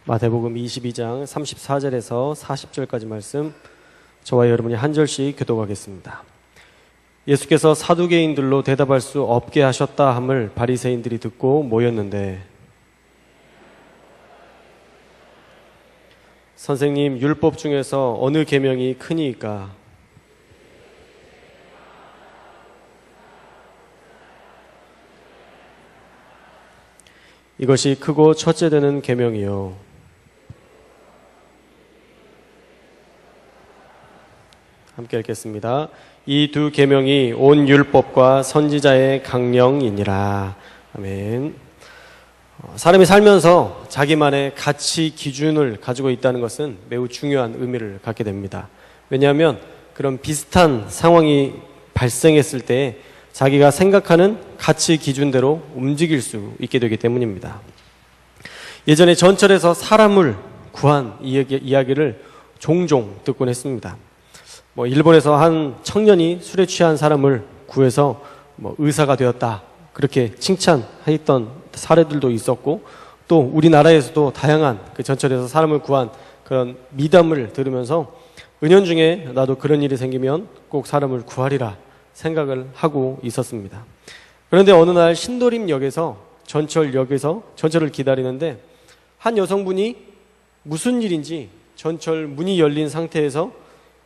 마태복음 22장 34절에서 40절까지 말씀, 저와 여러분이 한 절씩 교독하겠습니다. 예수께서 사두개인들로 대답할 수 없게 하셨다 함을 바리새인들이 듣고 모였는데, 선생님, 율법 중에서 어느 계명이 크니이까? 이것이 크고 첫째 되는 계명이요. 함께 읽겠습니다. 이 두 계명이 온 율법과 선지자의 강령이니라. 아멘. 사람이 살면서 자기만의 가치 기준을 가지고 있다는 것은 매우 중요한 의미를 갖게 됩니다. 왜냐하면 그런 비슷한 상황이 발생했을 때 자기가 생각하는 가치 기준대로 움직일 수 있게 되기 때문입니다. 예전에 전철에서 사람을 구한 이야기를 종종 듣곤 했습니다. 일본에서 한 청년이 술에 취한 사람을 구해서 의사가 되었다, 그렇게 칭찬했던 사례들도 있었고, 또 우리나라에서도 다양한 그 전철에서 사람을 구한 그런 미담을 들으면서 은연중에 나도 그런 일이 생기면 꼭 사람을 구하리라 생각을 하고 있었습니다. 그런데 어느 날 신도림역에서 전철을 기다리는데 한 여성분이 무슨 일인지 전철 문이 열린 상태에서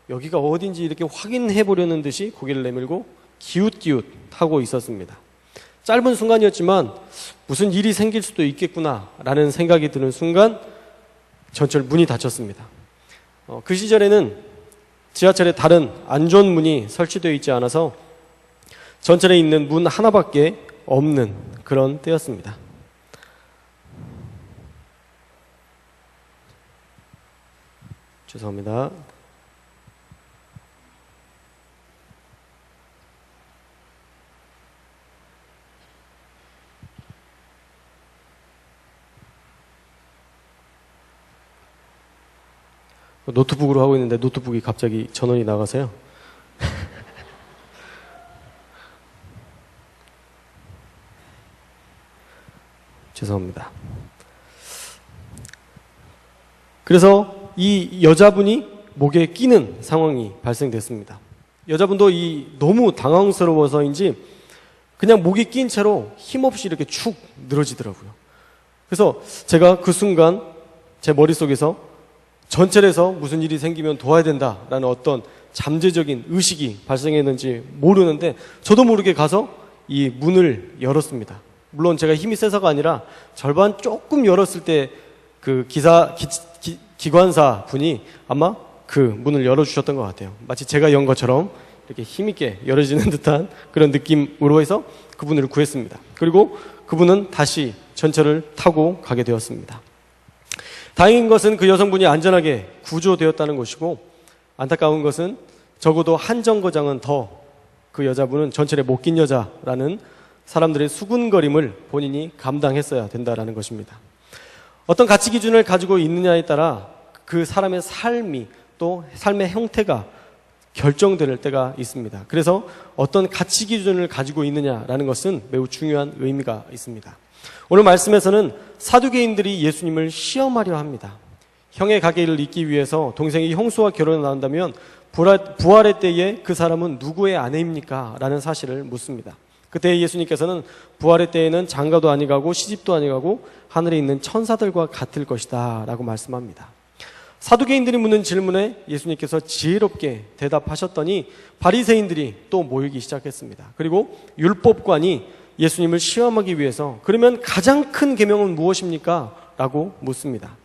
여기가 어딘지 이렇게 확인해 보려는 듯이 고개를 내밀고 기웃기웃 하고 있었습니다. 짧은 순간이었지만 무슨 일이 생길 수도 있겠구나 라는 생각이 드는 순간 전철 문이 닫혔습니다. 그 시절에는 지하철에 다른 안전문이 설치되어 있지 않아서 전철에 있는 문 하나밖에 없는 그런 때였습니다. 죄송합니다. 노트북으로 하고 있는데 노트북이 갑자기 전원이 나가서요. 죄송합니다. 그래서 이 여자분이 목에 끼는 상황이 발생됐습니다. 여자분도 너무 당황스러워서인지 그냥 목에 낀 채로 힘없이 이렇게 축 늘어지더라고요. 그래서 제가 그 순간 제 머릿속에서 전철에서 무슨 일이 생기면 도와야 된다라는 어떤 잠재적인 의식이 발생했는지 모르는데 저도 모르게 가서 이 문을 열었습니다. 물론 제가 힘이 세서가 아니라 절반 조금 열었을 때 그 기관사 분이 아마 그 문을 열어주셨던 것 같아요. 마치 제가 연 것처럼 이렇게 힘있게 열어지는 듯한 그런 느낌으로 해서 그분을 구했습니다. 그리고 그분은 다시 전철을 타고 가게 되었습니다. 다행인 것은 그 여성분이 안전하게 구조되었다는 것이고, 안타까운 것은 적어도 한 정거장은 더 그 여자분은 전철에 못 낀 여자라는 사람들의 수군거림을 본인이 감당했어야 된다는 것입니다. 어떤 가치 기준을 가지고 있느냐에 따라 그 사람의 삶이, 또 삶의 형태가 결정될 때가 있습니다. 그래서 어떤 가치 기준을 가지고 있느냐라는 것은 매우 중요한 의미가 있습니다. 오늘 말씀에서는 사두개인들이 예수님을 시험하려 합니다. 형의 가게를 잇기 위해서 동생이 형수와 결혼을 나온다면 부활의 때에 그 사람은 누구의 아내입니까? 라는 사실을 묻습니다. 그때 예수님께서는 부활의 때에는 장가도 아니가고 시집도 아니가고 하늘에 있는 천사들과 같을 것이다 라고 말씀합니다. 사두개인들이 묻는 질문에 예수님께서 지혜롭게 대답하셨더니 바리새인들이 또 모이기 시작했습니다. 그리고 율법관이 예수님을 시험하기 위해서 그러면 가장 큰 계명은 무엇입니까? 라고 묻습니다.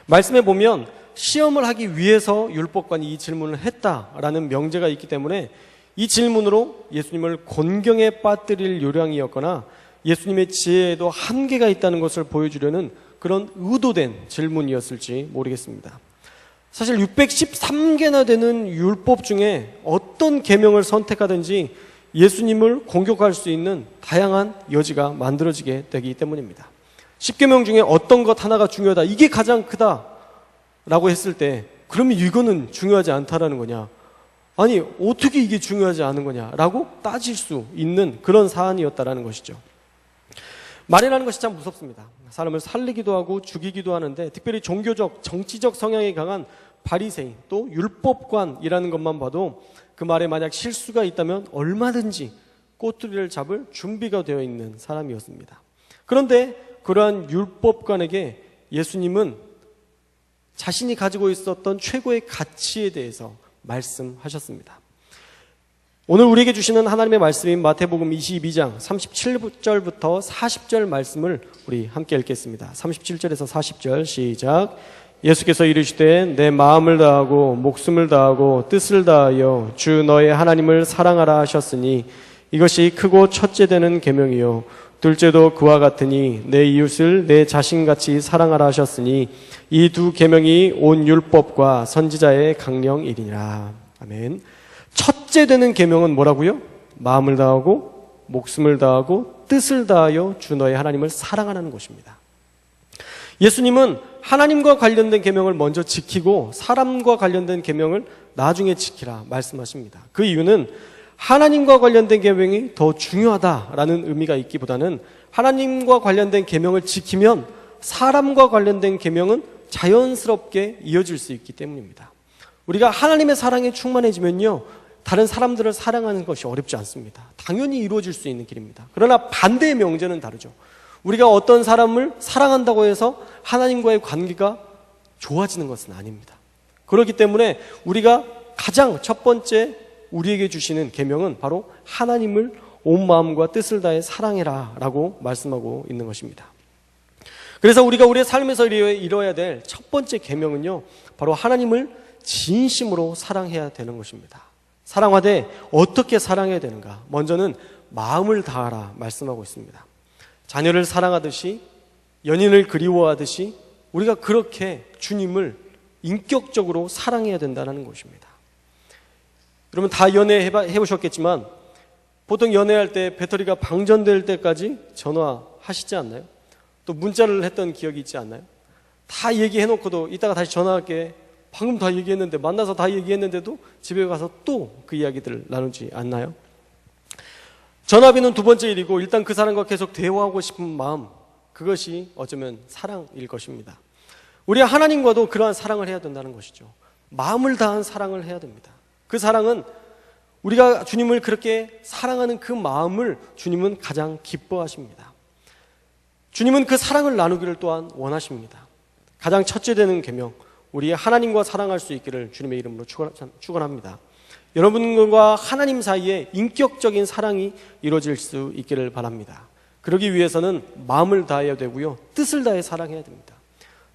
말씀에 보면 시험을 하기 위해서 율법관이 이 질문을 했다라는 명제가 있기 때문에 이 질문으로 예수님을 곤경에 빠뜨릴 요량이었거나 예수님의 지혜에도 한계가 있다는 것을 보여주려는 그런 의도된 질문이었을지 모르겠습니다. 사실 613개나 되는 율법 중에 어떤 계명을 선택하든지 예수님을 공격할 수 있는 다양한 여지가 만들어지게 되기 때문입니다. 10계명 중에 어떤 것 하나가 중요하다, 이게 가장 크다라고 했을 때 그러면 이거는 중요하지 않다라는 거냐, 아니 어떻게 이게 중요하지 않은 거냐라고 따질 수 있는 그런 사안이었다라는 것이죠. 말이라는 것이 참 무섭습니다. 사람을 살리기도 하고 죽이기도 하는데, 특별히 종교적, 정치적 성향이 강한 바리새인, 또 율법관이라는 것만 봐도 그 말에 만약 실수가 있다면 얼마든지 꼬투리를 잡을 준비가 되어 있는 사람이었습니다. 그런데 그러한 율법관에게 예수님은 자신이 가지고 있었던 최고의 가치에 대해서 말씀하셨습니다. 오늘 우리에게 주시는 하나님의 말씀인 마태복음 22장 37절부터 40절 말씀을 우리 함께 읽겠습니다. 37절에서 40절 시작. 예수께서 이르시되 내 마음을 다하고 목숨을 다하고 뜻을 다하여 주 너의 하나님을 사랑하라 하셨으니 이것이 크고 첫째 되는 계명이요 둘째도 그와 같으니 내 이웃을 내 자신같이 사랑하라 하셨으니 이 두 계명이 온 율법과 선지자의 강령이니라. 아멘. 첫째 되는 계명은 뭐라고요? 마음을 다하고 목숨을 다하고 뜻을 다하여 주 너의 하나님을 사랑하라는 것입니다. 예수님은 하나님과 관련된 계명을 먼저 지키고 사람과 관련된 계명을 나중에 지키라 말씀하십니다. 그 이유는 하나님과 관련된 계명이 더 중요하다라는 의미가 있기보다는 하나님과 관련된 계명을 지키면 사람과 관련된 계명은 자연스럽게 이어질 수 있기 때문입니다. 우리가 하나님의 사랑에 충만해지면요, 다른 사람들을 사랑하는 것이 어렵지 않습니다. 당연히 이루어질 수 있는 길입니다. 그러나 반대의 명제는 다르죠. 우리가 어떤 사람을 사랑한다고 해서 하나님과의 관계가 좋아지는 것은 아닙니다. 그렇기 때문에 우리가 가장 첫 번째 우리에게 주시는 계명은 바로 하나님을 온 마음과 뜻을 다해 사랑해라 라고 말씀하고 있는 것입니다. 그래서 우리가 우리의 삶에서 이뤄야 될 첫 번째 계명은요, 바로 하나님을 진심으로 사랑해야 되는 것입니다. 사랑하되 어떻게 사랑해야 되는가? 먼저는 마음을 다하라 말씀하고 있습니다. 자녀를 사랑하듯이, 연인을 그리워하듯이 우리가 그렇게 주님을 인격적으로 사랑해야 된다는 것입니다. 여러분 다 연애해보셨겠지만 보통 연애할 때 배터리가 방전될 때까지 전화하시지 않나요? 또 문자를 했던 기억이 있지 않나요? 다 얘기해놓고도 이따가 다시 전화할게, 방금 다 얘기했는데, 만나서 다 얘기했는데도 집에 가서 또 그 이야기들을 나누지 않나요? 전화비는 두 번째 일이고 일단 그 사람과 계속 대화하고 싶은 마음, 그것이 어쩌면 사랑일 것입니다. 우리 하나님과도 그러한 사랑을 해야 된다는 것이죠. 마음을 다한 사랑을 해야 됩니다. 그 사랑은 우리가 주님을 그렇게 사랑하는 그 마음을 주님은 가장 기뻐하십니다. 주님은 그 사랑을 나누기를 또한 원하십니다. 가장 첫째 되는 계명, 우리 하나님과 사랑할 수 있기를 주님의 이름으로 축원합니다. 여러분과 하나님 사이에 인격적인 사랑이 이루어질 수 있기를 바랍니다. 그러기 위해서는 마음을 다해야 되고요, 뜻을 다해 사랑해야 됩니다.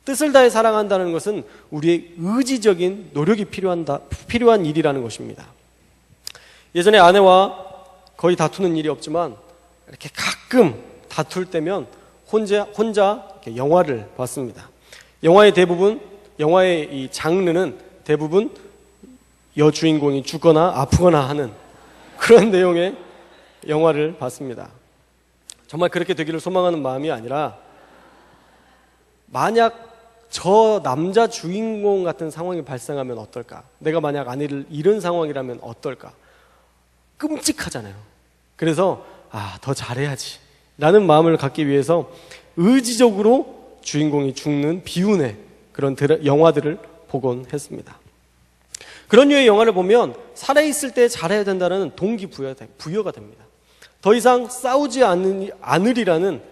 뜻을 다해 사랑한다는 것은 우리의 의지적인 노력이 필요한 일이라는 것입니다. 예전에 아내와 거의 다투는 일이 없지만 이렇게 가끔 다툴 때면 혼자 이렇게 영화를 봤습니다. 영화의 이 장르는 대부분 여주인공이 죽거나 아프거나 하는 그런 내용의 영화를 봤습니다. 정말 그렇게 되기를 소망하는 마음이 아니라, 만약 저 남자 주인공 같은 상황이 발생하면 어떨까? 내가 만약 아내를 잃은 상황이라면 어떨까? 끔찍하잖아요. 그래서 더 잘해야지 라는 마음을 갖기 위해서 의지적으로 주인공이 죽는 비운의 그런 영화들을 보곤 했습니다. 그런 류의 영화를 보면 살아있을 때 잘해야 된다는 동기부여가 됩니다. 더 이상 싸우지 않으리라는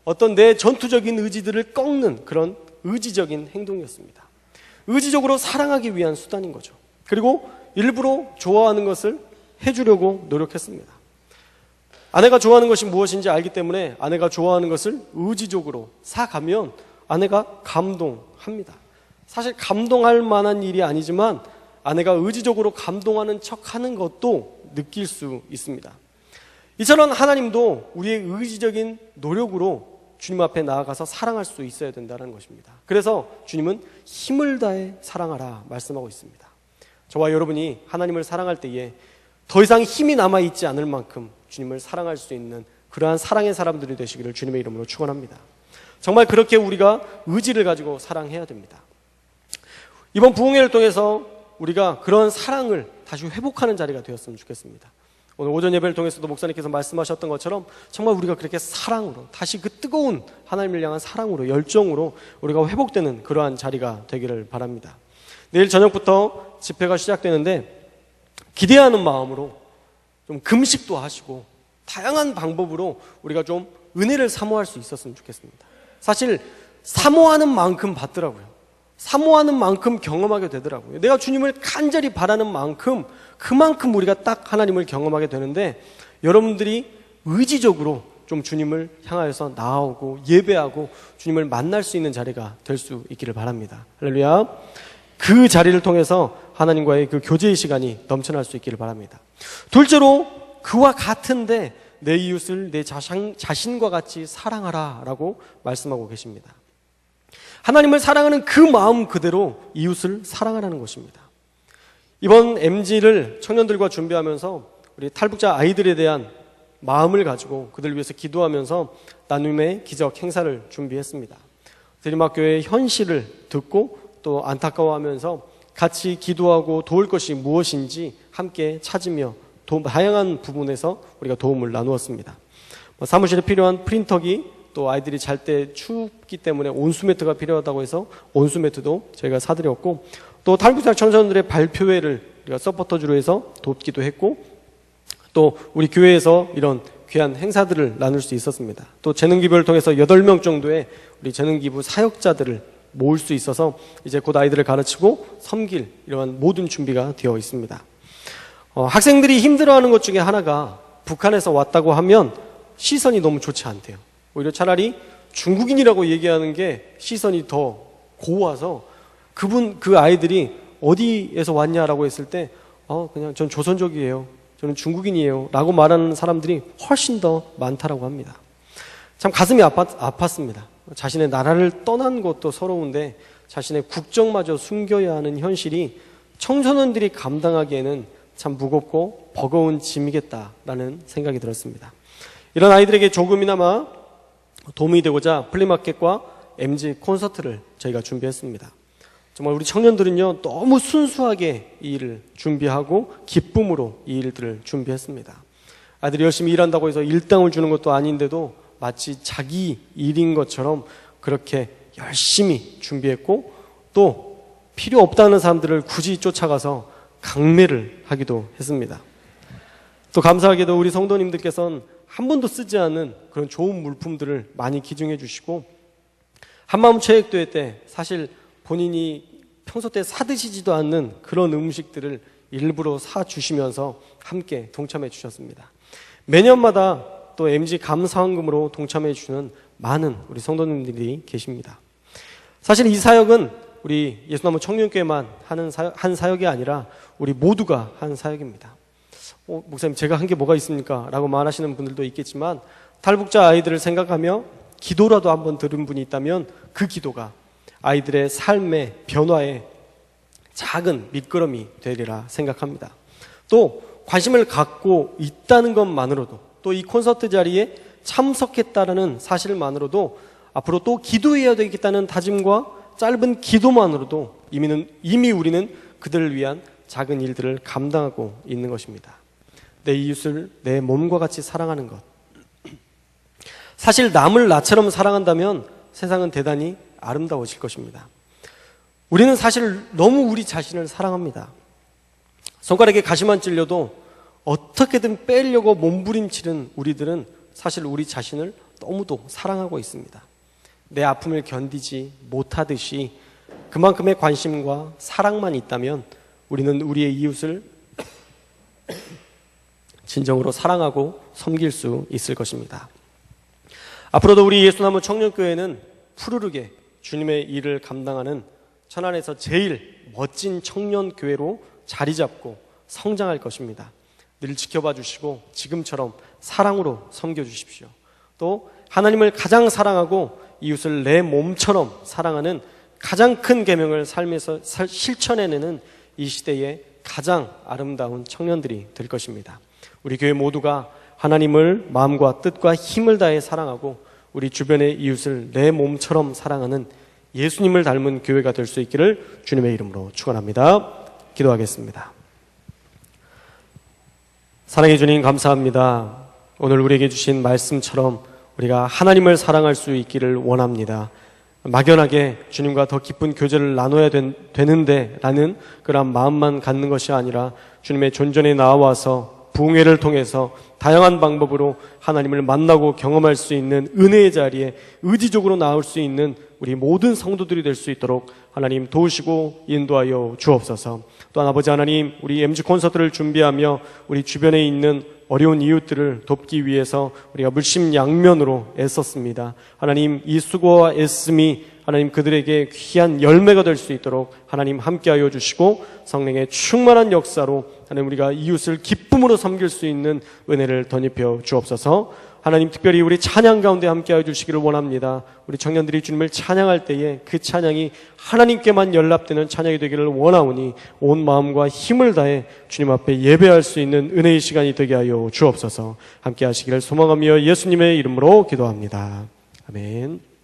어떤 내 전투적인 의지들을 꺾는 그런 의지적인 행동이었습니다. 의지적으로 사랑하기 위한 수단인 거죠. 그리고 일부러 좋아하는 것을 해주려고 노력했습니다. 아내가 좋아하는 것이 무엇인지 알기 때문에 아내가 좋아하는 것을 의지적으로 사가면 아내가 감동합니다. 사실 감동할 만한 일이 아니지만 아내가 의지적으로 감동하는 척하는 것도 느낄 수 있습니다. 이처럼 하나님도 우리의 의지적인 노력으로 주님 앞에 나아가서 사랑할 수 있어야 된다는 것입니다. 그래서 주님은 힘을 다해 사랑하라 말씀하고 있습니다. 저와 여러분이 하나님을 사랑할 때에 더 이상 힘이 남아있지 않을 만큼 주님을 사랑할 수 있는 그러한 사랑의 사람들이 되시기를 주님의 이름으로 축원합니다. 정말 그렇게 우리가 의지를 가지고 사랑해야 됩니다. 이번 부흥회를 통해서 우리가 그런 사랑을 다시 회복하는 자리가 되었으면 좋겠습니다. 오늘 오전 예배를 통해서도 목사님께서 말씀하셨던 것처럼 정말 우리가 그렇게 사랑으로 다시 그 뜨거운 하나님을 향한 사랑으로 열정으로 우리가 회복되는 그러한 자리가 되기를 바랍니다. 내일 저녁부터 집회가 시작되는데 기대하는 마음으로 좀 금식도 하시고 다양한 방법으로 우리가 좀 은혜를 사모할 수 있었으면 좋겠습니다. 사실 사모하는 만큼 받더라고요. 사모하는 만큼 경험하게 되더라고요. 내가 주님을 간절히 바라는 만큼 그만큼 우리가 딱 하나님을 경험하게 되는데, 여러분들이 의지적으로 좀 주님을 향하여서 나아오고 예배하고 주님을 만날 수 있는 자리가 될 수 있기를 바랍니다. 할렐루야. 그 자리를 통해서 하나님과의 그 교제의 시간이 넘쳐날 수 있기를 바랍니다. 둘째로, 그와 같은데 내 이웃을 내 자신과 같이 사랑하라 라고 말씀하고 계십니다. 하나님을 사랑하는 그 마음 그대로 이웃을 사랑하라는 것입니다. 이번 MG를 청년들과 준비하면서 우리 탈북자 아이들에 대한 마음을 가지고 그들 위해서 기도하면서 나눔의 기적 행사를 준비했습니다. 대림학교의 현실을 듣고 또 안타까워하면서 같이 기도하고 도울 것이 무엇인지 함께 찾으며 다양한 부분에서 우리가 도움을 나누었습니다. 사무실에 필요한 프린터기, 또 아이들이 잘 때 춥기 때문에 온수매트가 필요하다고 해서 온수매트도 저희가 사드렸고, 또 탈북자 청소년들의 발표회를 우리가 서포터주로 해서 돕기도 했고, 또 우리 교회에서 이런 귀한 행사들을 나눌 수 있었습니다. 또 재능기부를 통해서 8명 정도의 우리 재능기부 사역자들을 모을 수 있어서 이제 곧 아이들을 가르치고 섬길 이러한 모든 준비가 되어 있습니다. 학생들이 힘들어하는 것 중에 하나가 북한에서 왔다고 하면 시선이 너무 좋지 않대요. 오히려 차라리 중국인이라고 얘기하는 게 시선이 더 고와서 그 아이들이 어디에서 왔냐라고 했을 때 그냥 전 조선족이에요, 저는 중국인이에요 라고 말하는 사람들이 훨씬 더 많다라고 합니다. 참 가슴이 아팠습니다. 자신의 나라를 떠난 것도 서러운데 자신의 국적마저 숨겨야 하는 현실이 청소년들이 감당하기에는 참 무겁고 버거운 짐이겠다라는 생각이 들었습니다. 이런 아이들에게 조금이나마 도움이 되고자 플리마켓과 MG 콘서트를 저희가 준비했습니다. 정말 우리 청년들은요, 너무 순수하게 이 일을 준비하고 기쁨으로 이 일들을 준비했습니다. 아이들이 열심히 일한다고 해서 일당을 주는 것도 아닌데도 마치 자기 일인 것처럼 그렇게 열심히 준비했고, 또 필요 없다는 사람들을 굳이 쫓아가서 강매를 하기도 했습니다. 또 감사하게도 우리 성도님들께서는 한 번도 쓰지 않은 그런 좋은 물품들을 많이 기증해 주시고, 한마음 체육대회 때 사실 본인이 평소 때 사드시지도 않는 그런 음식들을 일부러 사주시면서 함께 동참해 주셨습니다. 매년마다 또 MG 감사헌금으로 동참해 주는 많은 우리 성도님들이 계십니다. 사실 이 사역은 우리 예수나무 청년교회만 한 사역이 아니라 우리 모두가 한 사역입니다. 목사님, 제가 한 게 뭐가 있습니까? 라고 말하시는 분들도 있겠지만, 탈북자 아이들을 생각하며 기도라도 한번 들은 분이 있다면 그 기도가 아이들의 삶의 변화에 작은 밑거름이 되리라 생각합니다. 또 관심을 갖고 있다는 것만으로도, 또 이 콘서트 자리에 참석했다는 사실만으로도 앞으로 또 기도해야 되겠다는 다짐과 짧은 기도만으로도 이미 우리는 그들을 위한 작은 일들을 감당하고 있는 것입니다. 내 이웃을 내 몸과 같이 사랑하는 것. 사실 남을 나처럼 사랑한다면 세상은 대단히 아름다워질 것입니다. 우리는 사실 너무 우리 자신을 사랑합니다. 손가락에 가시만 찔려도 어떻게든 빼려고 몸부림치는 우리들은 사실 우리 자신을 너무도 사랑하고 있습니다. 내 아픔을 견디지 못하듯이 그만큼의 관심과 사랑만 있다면 우리는 우리의 이웃을 진정으로 사랑하고 섬길 수 있을 것입니다. 앞으로도 우리 예수나무 청년교회는 푸르르게 주님의 일을 감당하는 천안에서 제일 멋진 청년교회로 자리 잡고 성장할 것입니다. 늘 지켜봐 주시고 지금처럼 사랑으로 섬겨 주십시오. 또 하나님을 가장 사랑하고 이웃을 내 몸처럼 사랑하는 가장 큰 계명을 삶에서 실천해내는 이 시대의 가장 아름다운 청년들이 될 것입니다. 우리 교회 모두가 하나님을 마음과 뜻과 힘을 다해 사랑하고 우리 주변의 이웃을 내 몸처럼 사랑하는 예수님을 닮은 교회가 될 수 있기를 주님의 이름으로 축원합니다. 기도하겠습니다. 사랑해 주님 감사합니다. 오늘 우리에게 주신 말씀처럼 우리가 하나님을 사랑할 수 있기를 원합니다. 막연하게 주님과 더 깊은 교제를 나눠야 되는데 라는 그런 마음만 갖는 것이 아니라 주님의 존전에 나와서 부흥회를 통해서 다양한 방법으로 하나님을 만나고 경험할 수 있는 은혜의 자리에 의지적으로 나올 수 있는 우리 모든 성도들이 될 수 있도록 하나님 도우시고 인도하여 주옵소서. 또한 아버지 하나님, 우리 MG 콘서트를 준비하며 우리 주변에 있는 어려운 이웃들을 돕기 위해서 우리가 물심양면으로 애썼습니다. 하나님, 이 수고와 애씀이 하나님 그들에게 귀한 열매가 될 수 있도록 하나님 함께하여 주시고 성령의 충만한 역사로 하나님 우리가 이웃을 기쁨으로 섬길 수 있는 은혜를 덧입혀 주옵소서. 하나님 특별히 우리 찬양 가운데 함께하여 주시기를 원합니다. 우리 청년들이 주님을 찬양할 때에 그 찬양이 하나님께만 연락되는 찬양이 되기를 원하오니 온 마음과 힘을 다해 주님 앞에 예배할 수 있는 은혜의 시간이 되게 하여 주옵소서. 함께하시기를 소망하며 예수님의 이름으로 기도합니다. 아멘.